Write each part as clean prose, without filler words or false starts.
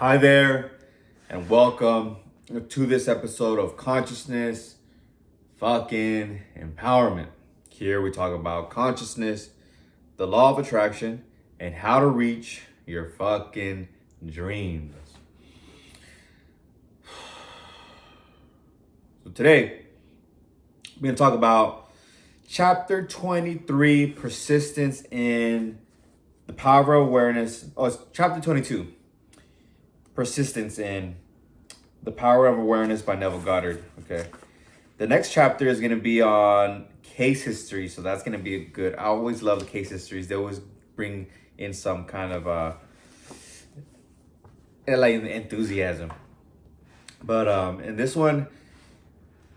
Hi there, and welcome to this episode of Consciousness Fucking Empowerment. Here we talk about consciousness, the law of attraction, and how to reach your fucking dreams. So today, we're going to talk about chapter 23, Persistence in the Power of Awareness. Oh, it's chapter 22. Persistence in the Power of Awareness by Neville Goddard. Okay. The next chapter is going to be on case history. So that's going to be a good. I always love the case histories. They always bring in some kind of like enthusiasm. But in this one,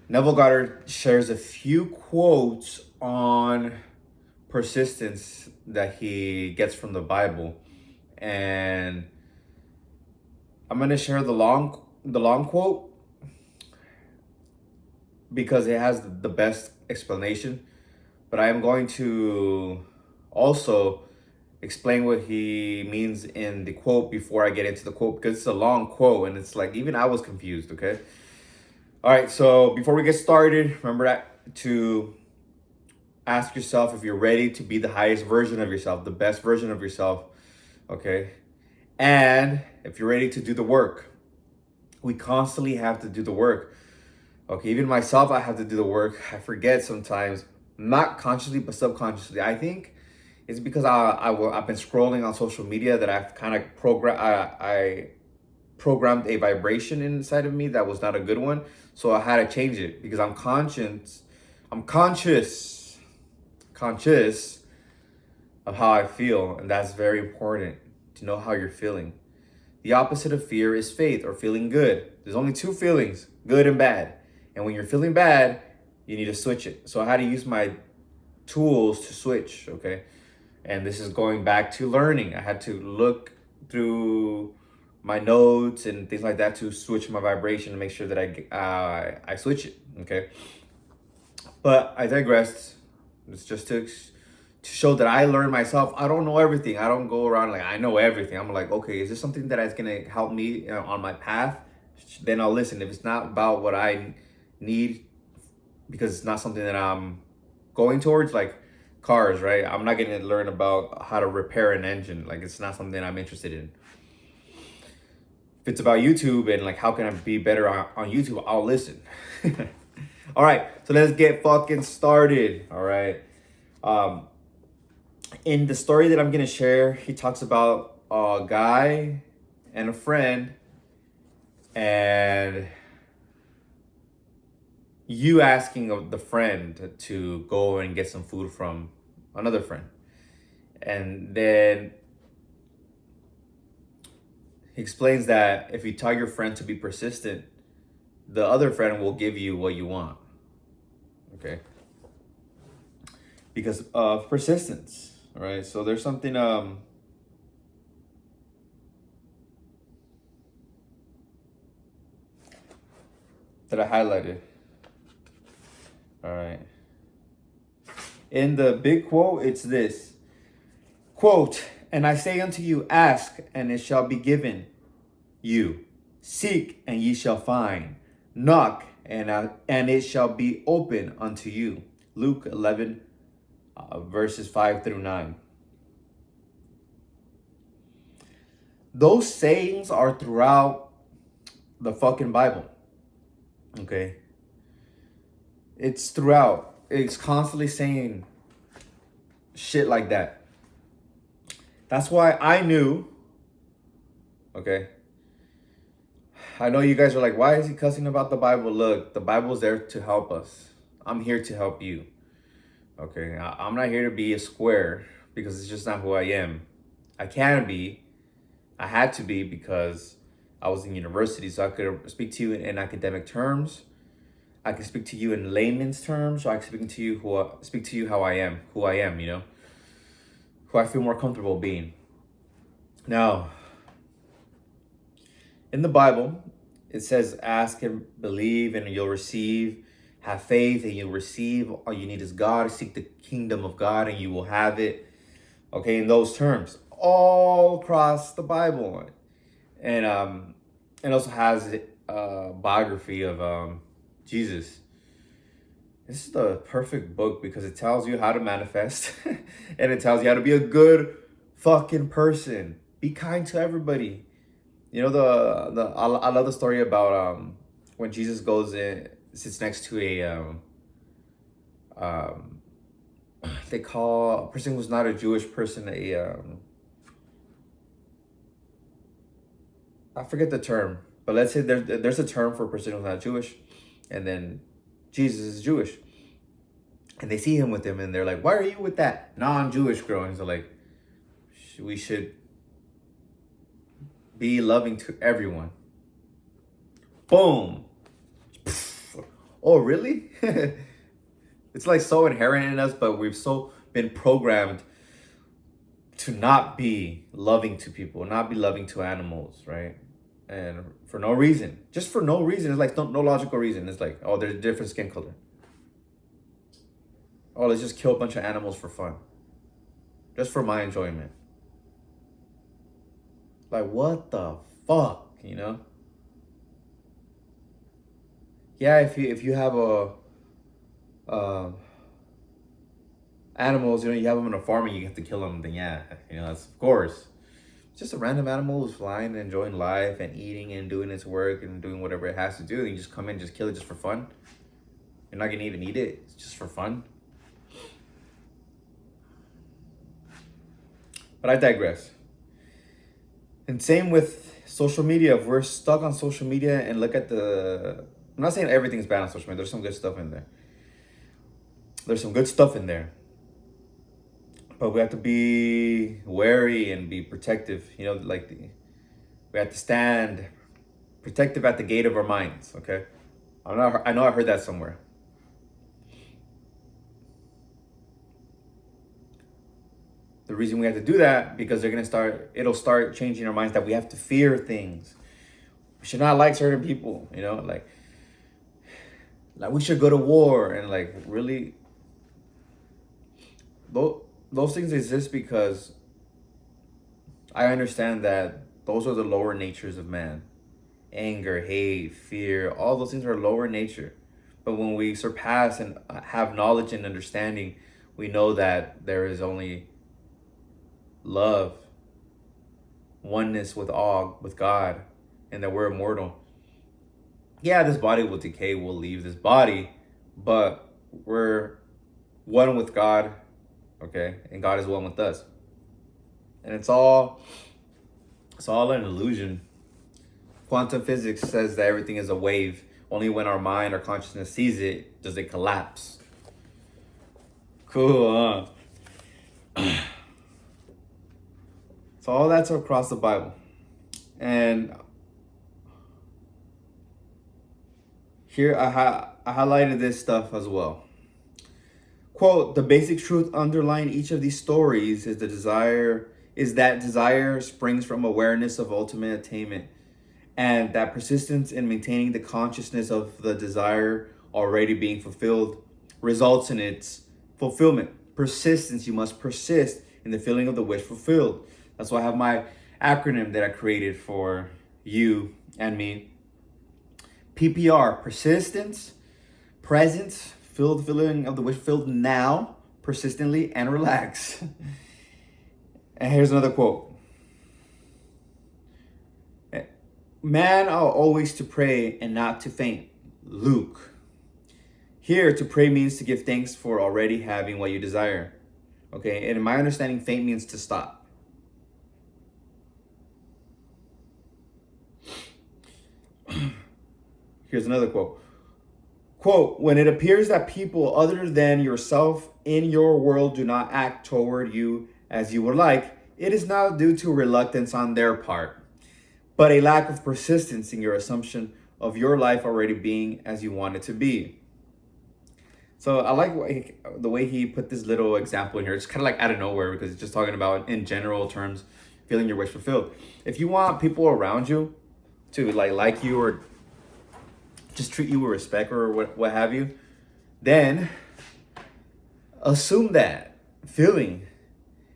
Neville Goddard shares a few quotes on persistence that he gets from the Bible. And I'm going to share the long quote because it has the best explanation, but I am going to also explain what he means in the quote before I get into the quote, because it's a long quote and it's like even I was confused. Okay. All right. So before we get started, remember that to ask yourself if you're ready to be the highest version of yourself, the best version of yourself. Okay. And if you're ready to do the work. We constantly have to do the work. Okay, even myself, I have to do the work. I forget sometimes, not consciously, but subconsciously. I think it's because I've been scrolling on social media that I've kind of I programmed a vibration inside of me that was not a good one. So I had to change it because I'm conscious of how I feel. And that's very important to know how you're feeling. The opposite of fear is faith or feeling good. There's only two feelings, good and bad. And when you're feeling bad, you need to switch it. So I had to use my tools to switch, okay? And this is going back to learning. I had to look through my notes and things like that to switch my vibration and make sure that I switch it, okay? But I digressed. It's just to show that I learned myself. I don't know everything. I don't go around like I know everything. I'm like, okay, is this something that is gonna help me on my path? Then I'll listen. If it's not about what I need, because it's not something that I'm going towards, like cars, right? I'm not gonna learn about how to repair an engine. Like it's not something I'm interested in. If it's about YouTube and like how can I be better on YouTube, I'll listen. All right, so let's get fucking started. All right. In the story that I'm going to share, he talks about a guy and a friend and you asking of the friend to go and get some food from another friend. And then he explains that if you tell your friend to be persistent, the other friend will give you what you want. Okay? Because of persistence. All right, so there's something that I highlighted. All right. In the big quote, it's this. Quote, "And I say unto you, ask, and it shall be given you. Seek, and ye shall find. Knock, and it shall be open unto you." Luke 11, verses 5 through 9. Those sayings are throughout the fucking Bible. Okay? It's throughout. It's constantly saying shit like that. That's why I knew, okay? I know you guys are like, why is he cussing about the Bible? Look, the Bible's there to help us. I'm here to help you. Okay? I'm not here to be a square because it's just not who I am. I can be. I had to be because I was in university, so I could speak to you in academic terms. I can speak to you in layman's terms, or I can speak to you how I am, who I am, you know, who I feel more comfortable being. Now, in the Bible, it says, "Ask and believe, and you'll receive. Have faith, and you'll receive. All you need is God. Seek the kingdom of God, and you will have it." Okay, in those terms, all across the Bible. and also has a biography of Jesus. This is the perfect book because it tells you how to manifest and it tells you how to be a good fucking person. Be kind to everybody. You know I love the story about when Jesus goes in, sits next to a um they call a person who's not a Jewish person a I forget the term, but let's say there's a term for a person who's not Jewish, and then Jesus is Jewish, and they see him with him, and they're like, "Why are you with that non-Jewish girl?" And he's like, "We should be loving to everyone." Boom. Oh, really? It's like so inherent in us, but we've so been programmed to not be loving to people, not be loving to animals, right? And for no reason, just for no reason. It's like no logical reason. It's like, oh, there's a different skin color. Oh, let's just kill a bunch of animals for fun, just for my enjoyment. Like, what the fuck, you know? Yeah, if you have animals, you know, you have them in a farm and you have to kill them, then yeah, you know, that's of course. It's just a random animal who's flying and enjoying life and eating and doing its work and doing whatever it has to do. And you just come in, just kill it just for fun. You're not gonna even eat it. It's just for fun. But I digress. And same with social media. If we're stuck on social media and look at I'm not saying everything's bad on social media. There's some good stuff in there. There's some good stuff in there. But we have to be wary and be protective. You know, like we have to stand protective at the gate of our minds. Okay, I know I heard that somewhere. The reason we have to do that because it'll start changing our minds that we have to fear things. We should not like certain people. You know, like we should go to war and like really. Those things exist because I understand that those are the lower natures of man. Anger, hate, fear, all those things are lower nature. But when we surpass and have knowledge and understanding, we know that there is only love, oneness with all, with God, and that we're immortal. Yeah, this body will decay, we'll leave this body, but we're one with God, okay? And God is one with us. And it's all an illusion. Quantum physics says that everything is a wave. Only when our mind or consciousness sees it does it collapse. Cool, huh? So all that's across the Bible. And here I highlighted this stuff as well. Quote, the basic truth underlying each of these stories is that desire springs from awareness of ultimate attainment, and that persistence in maintaining the consciousness of the desire already being fulfilled results in its fulfillment. Persistence, you must persist in the feeling of the wish fulfilled. That's why I have my acronym that I created for you and me. PPR, persistence, presence, feel the feeling of the wish fulfilled now, persistently, and relax. And here's another quote. Man ought always to pray and not to faint. Luke. Here, to pray means to give thanks for already having what you desire. Okay, and in my understanding, faint means to stop. Here's another quote. Quote, when it appears that people other than yourself in your world do not act toward you as you would like, it is not due to reluctance on their part, but a lack of persistence in your assumption of your life already being as you want it to be. So I like the way he put this little example in here. It's kind of like out of nowhere because it's just talking about in general terms, feeling your wish fulfilled. If you want people around you to like you or just treat you with respect or what have you, then assume that feeling.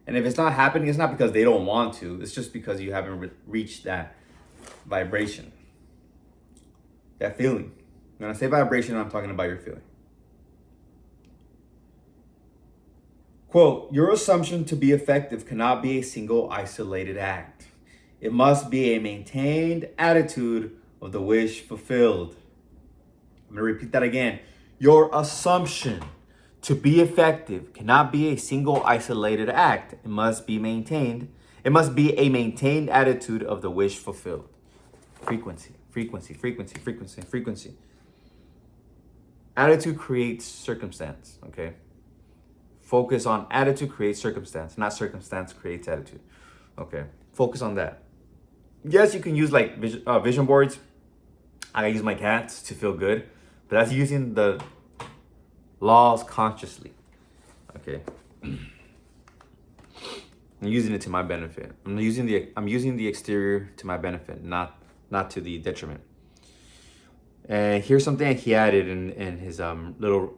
And if it's not happening, it's not because they don't want to. It's just because you haven't reached that vibration. That feeling. When I say vibration, I'm talking about your feeling. Quote, your assumption to be effective cannot be a single isolated act. It must be a maintained attitude of the wish fulfilled. I'm going to repeat that again. Your assumption to be effective cannot be a single isolated act. It must be maintained. It must be a maintained attitude of the wish fulfilled. Frequency, frequency, frequency, frequency, frequency. Attitude creates circumstance, okay? Focus on attitude creates circumstance, not circumstance creates attitude. Okay, focus on that. Yes, you can use like vision boards. I use my cats to feel good, but that's using the laws consciously. Okay, I'm using it to my benefit. I'm using the exterior to my benefit, not to the detriment. And here's something he added in his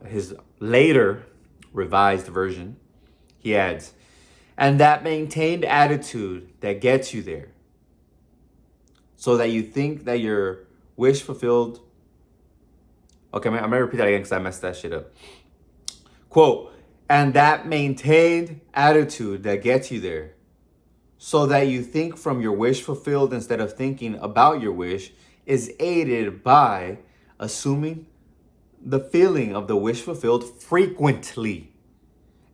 his later revised version. He adds, and that maintained attitude that gets you there, so that you think that your wish fulfilled. Okay, I'm gonna repeat that again because I messed that shit up. Quote, and that maintained attitude that gets you there, so that you think from your wish fulfilled instead of thinking about your wish, is aided by assuming the feeling of the wish fulfilled frequently.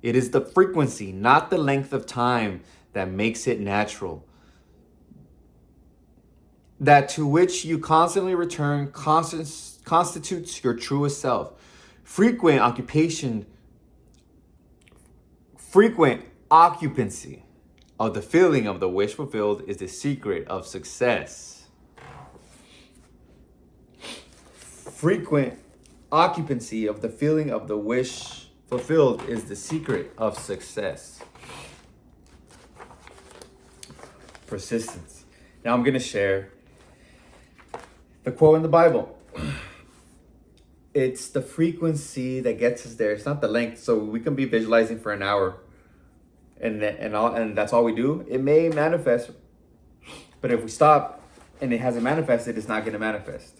It is the frequency, not the length of time, that makes it natural. That to which you constantly return constitutes your truest self. Frequent occupancy of the feeling of the wish fulfilled is the secret of success. Frequent occupancy of the feeling of the wish fulfilled is the secret of success. Persistence. Now I'm going to share the quote in the Bible. It's the frequency that gets us there. It's not the length. So we can be visualizing for an hour and that's all we do. It may manifest, but if we stop and it hasn't manifested, it's not going to manifest.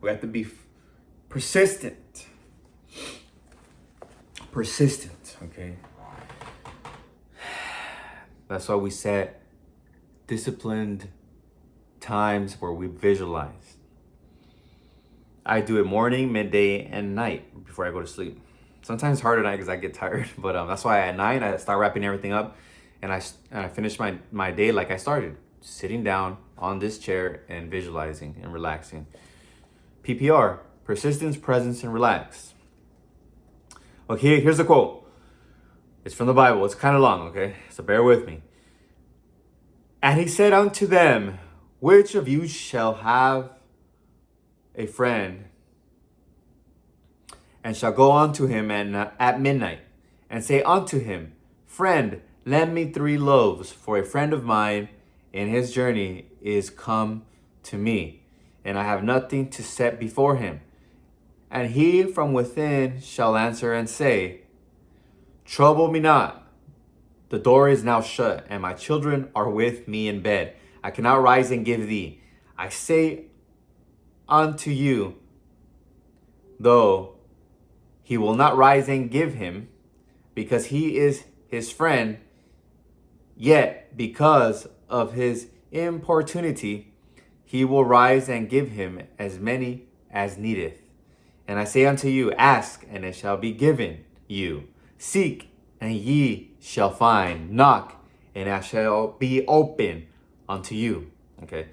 We have to be persistent. Persistent, okay? That's why we set disciplined times where we visualize. I do it morning, midday, and night before I go to sleep. Sometimes it's harder at night because I get tired, but that's why at night I start wrapping everything up, and I finish my day like I started, sitting down on this chair and visualizing and relaxing. PPR, persistence, presence, and relax. Okay, here's the quote. It's from the Bible. It's kind of long, okay? So bear with me. And he said unto them, which of you shall have a friend and shall go unto him at midnight and say unto him, friend, lend me 3 loaves, for a friend of mine in his journey is come to me, and I have nothing to set before him. And he from within shall answer and say, trouble me not. The door is now shut, and my children are with me in bed. I cannot rise and give thee. I say unto you, though he will not rise and give him, because he is his friend, yet because of his importunity, he will rise and give him as many as needeth. And I say unto you, ask, and it shall be given you. Seek, and ye shall find. Knock, and it shall be open unto you. Okay.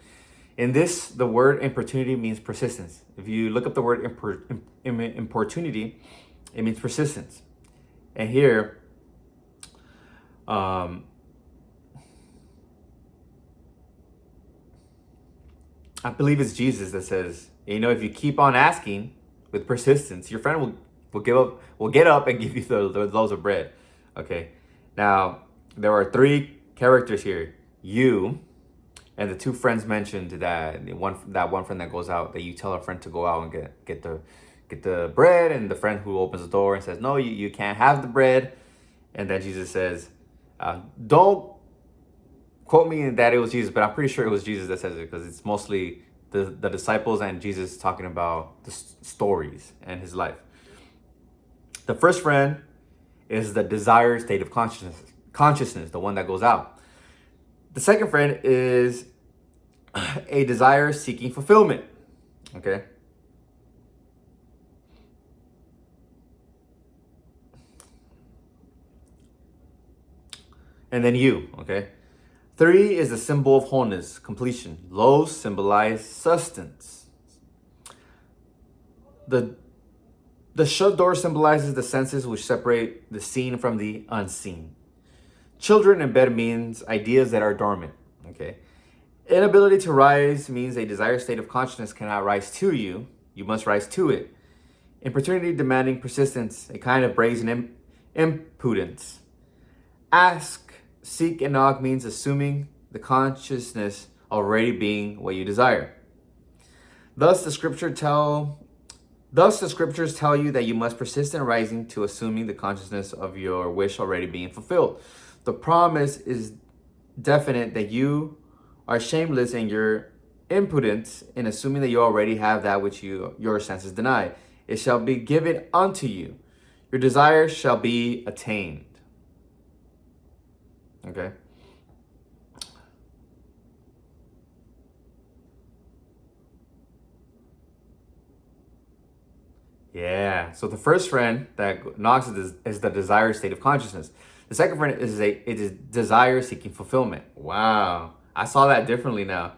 In this, the word importunity means persistence. If you look up the word importunity, it means persistence. And here, I believe it's Jesus that says, if you keep on asking with persistence, your friend will get up and give you the loaves of bread. Okay. Now, there are 3 characters here. You and the 2 friends mentioned, that one friend that goes out, that you tell a friend to go out and get the bread, and the friend who opens the door and says, no, you can't have the bread. And then Jesus says, don't, quote me that it was Jesus, but I'm pretty sure it was Jesus that says it, because it's mostly the disciples and Jesus talking about the stories and his life. The first friend is the desired state of consciousness, the one that goes out. The second friend is a desire seeking fulfillment. Okay. And then you, okay? 3 is the symbol of wholeness, completion. Loaves symbolize sustenance. The shut door symbolizes the senses which separate the seen from the unseen. Children in bed means ideas that are dormant, okay? Inability to rise means a desired state of consciousness cannot rise to you. You must rise to it. Importunity demanding persistence, a kind of brazen impudence. Ask, seek, and knock means assuming the consciousness already being what you desire. Thus the scriptures tell you that you must persist in rising to assuming the consciousness of your wish already being fulfilled. The promise is definite that you are shameless in your impudence in assuming that you already have that which your senses deny. It shall be given unto you. Your desire shall be attained. Okay. Yeah. So the first friend that knocks is the desired state of consciousness. The second friend is desire seeking fulfillment. Wow. I saw that differently now.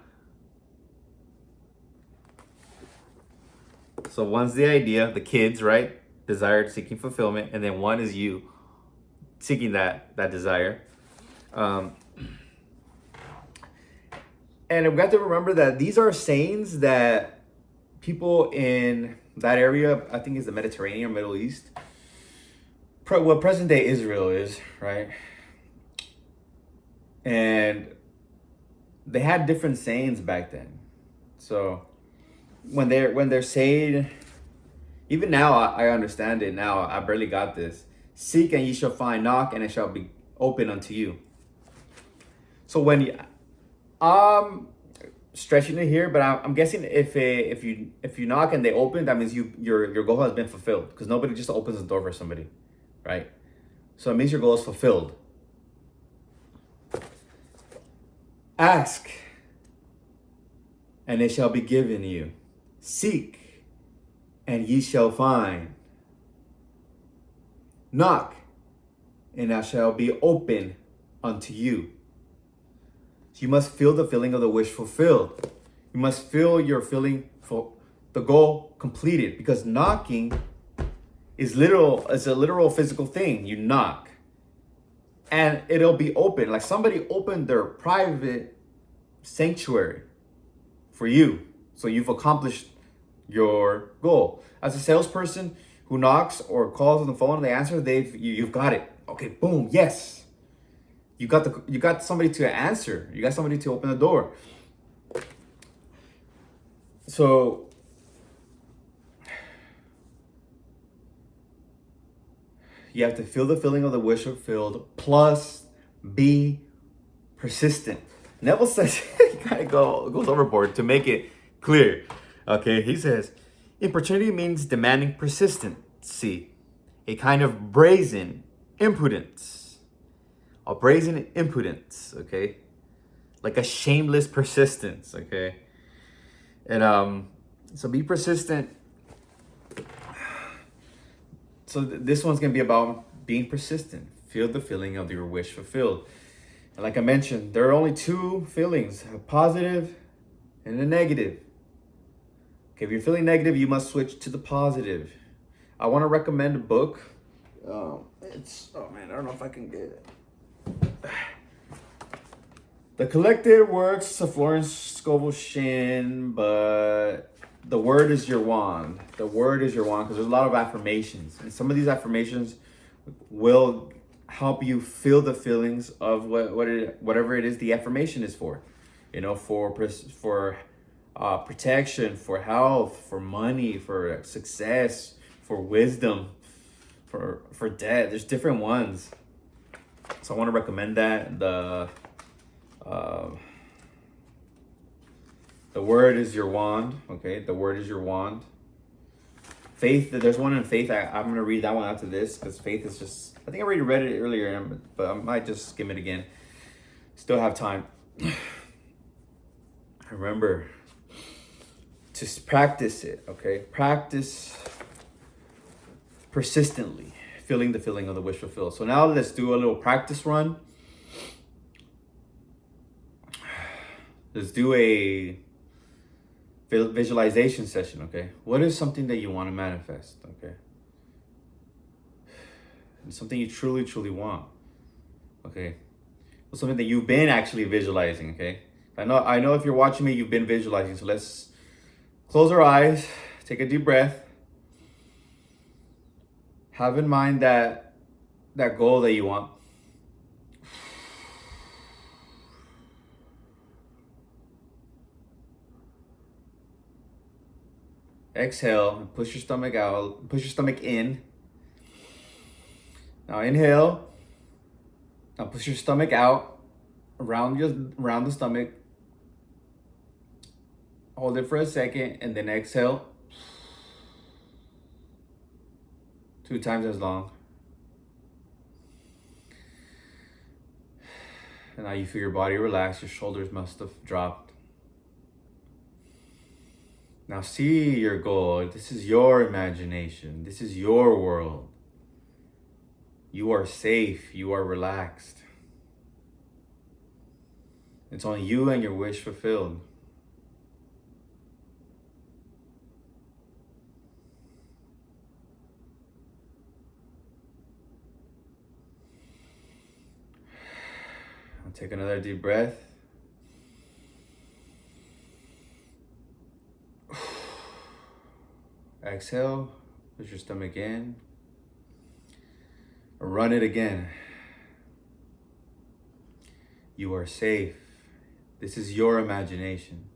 So one's the idea, the kids, right? Desire seeking fulfillment, and then one is you seeking that desire. And we have to remember that these are sayings that people in that area, I think is the Mediterranean or Middle East, what present day Israel is, right? And they had different sayings back then. So when they're saying, even now I understand it now, I barely got this. Seek and ye shall find, knock and it shall be open unto you. So when I'm stretching it here, but I'm guessing if you knock and they open, that means your goal has been fulfilled, because nobody just opens the door for somebody, right? So it means your goal is fulfilled. Ask and it shall be given you. Seek and ye shall find. Knock and it shall be open unto you. So you must feel the feeling of the wish fulfilled. You must feel your feeling for the goal completed, because knocking is literal. It's a literal physical thing. You knock and it'll be open. Like somebody opened their private sanctuary for you. So you've accomplished your goal. As a salesperson who knocks or calls on the phone and they answer, you've got it. Okay, boom, yes. You got somebody to answer. You got somebody to open the door. So you have to feel the feeling of the wish fulfilled, plus be persistent. Neville says he kind of goes overboard to make it clear. Okay, he says importunity means demanding persistency, a kind of brazen impudence. A brazen impudence, okay? Like a shameless persistence, okay? And so be persistent. So this one's gonna be about being persistent. Feel the feeling of your wish fulfilled. And like I mentioned, there are only two feelings, a positive and a negative. Okay, if you're feeling negative, you must switch to the positive. I want to recommend a book. I don't know if I can get it. The collected works of Florence Scovel Shinn, but the word is your wand. The word is your wand, because there's a lot of affirmations, and some of these affirmations will help you feel the feelings of whatever it is the affirmation is for. You know, for protection, for health, for money, for success, for wisdom, for death. There's different ones. So I want to recommend that. Uh, the word is your wand. Okay, the word is your wand. Faith. There's one in faith. I'm gonna read that one after this because faith is just. I think I already read it earlier, but I might just skim it again. Still have time. Remember to practice it. Okay, practice persistently feeling the feeling of the wish fulfilled. So now let's do a little practice run. Let's do a visualization session, okay? What is something that you want to manifest, okay? And something you truly, truly want, okay? Well, something that you've been actually visualizing, okay? I know if you're watching me, you've been visualizing. So let's close our eyes, take a deep breath. Have in mind that goal that you want. Exhale and push your stomach out, push your stomach in. Now inhale. Now push your stomach out around the stomach. Hold it for a second and then exhale. 2 times as long. And now you feel your body relax, your shoulders must have dropped. Now see your goal. This is your imagination. This is your world. You are safe. You are relaxed. It's only you and your wish fulfilled. I'll take another deep breath. Exhale, push your stomach in. Run it again. You are safe. This is your imagination.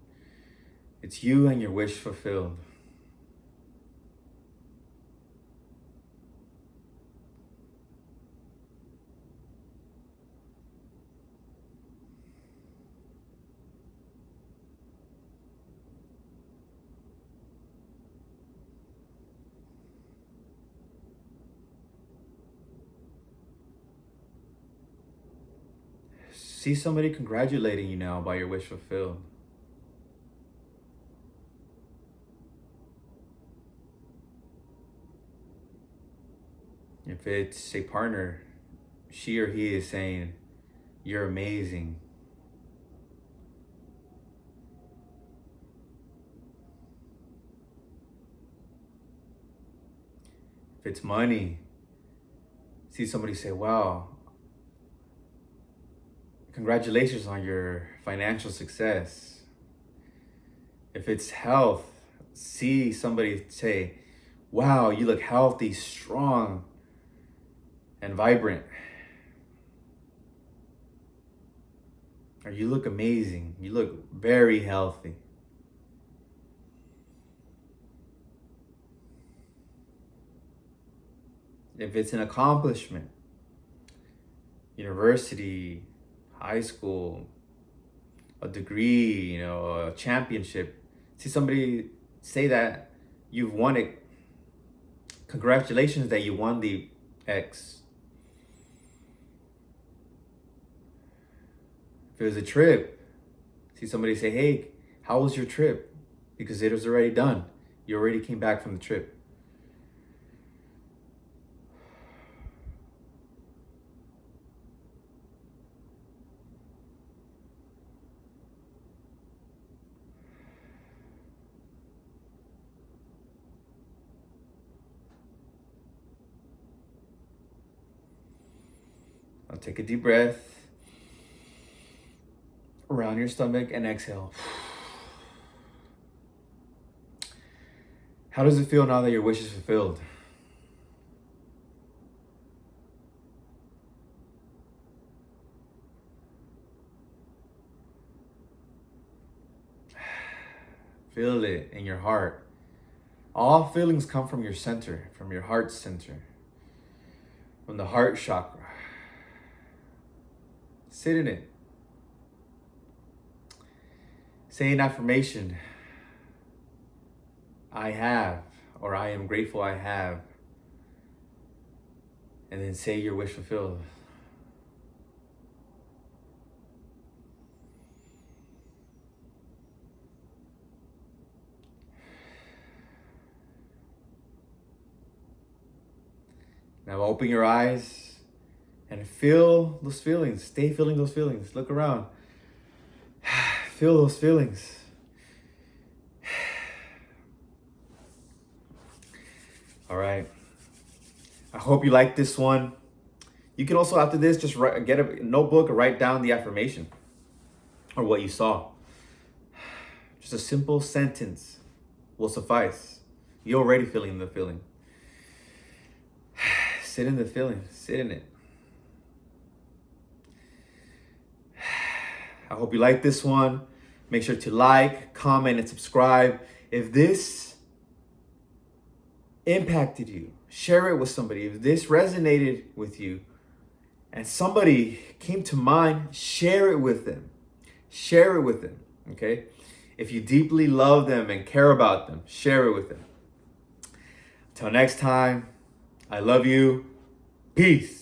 It's you and your wish fulfilled. See somebody congratulating you now about your wish fulfilled. If it's a partner, she or he is saying, "You're amazing." If it's money, see somebody say, "Wow, congratulations on your financial success." If it's health, see somebody say, "Wow, you look healthy, strong, and vibrant." Or you look amazing. You look very healthy. If it's an accomplishment, university, high school, a degree, a championship, see somebody say that you've won it. Congratulations that you won the X. If it was a trip, see somebody say, "Hey, how was your trip?" Because it was already done. You already came back from the trip. Now take a deep breath around your stomach and exhale. How does it feel now that your wish is fulfilled? Feel it in your heart. All feelings come from your center, from your heart center, from the heart chakra. Sit in it. Say an affirmation. I have, or I am grateful I have. And then say your wish fulfilled. Now open your eyes and feel those feelings. Stay feeling those feelings. Look around. Feel those feelings. All right. I hope you like this one. You can also, after this, just get a notebook and write down the affirmation or what you saw. Just a simple sentence will suffice. You're already feeling the feeling. Sit in the feeling. Sit in it. I hope you like this one. Make sure to like, comment, and subscribe. If this impacted you, share it with somebody. If this resonated with you and somebody came to mind, share it with them. Share it with them, okay? If you deeply love them and care about them, share it with them. Until next time, I love you. Peace.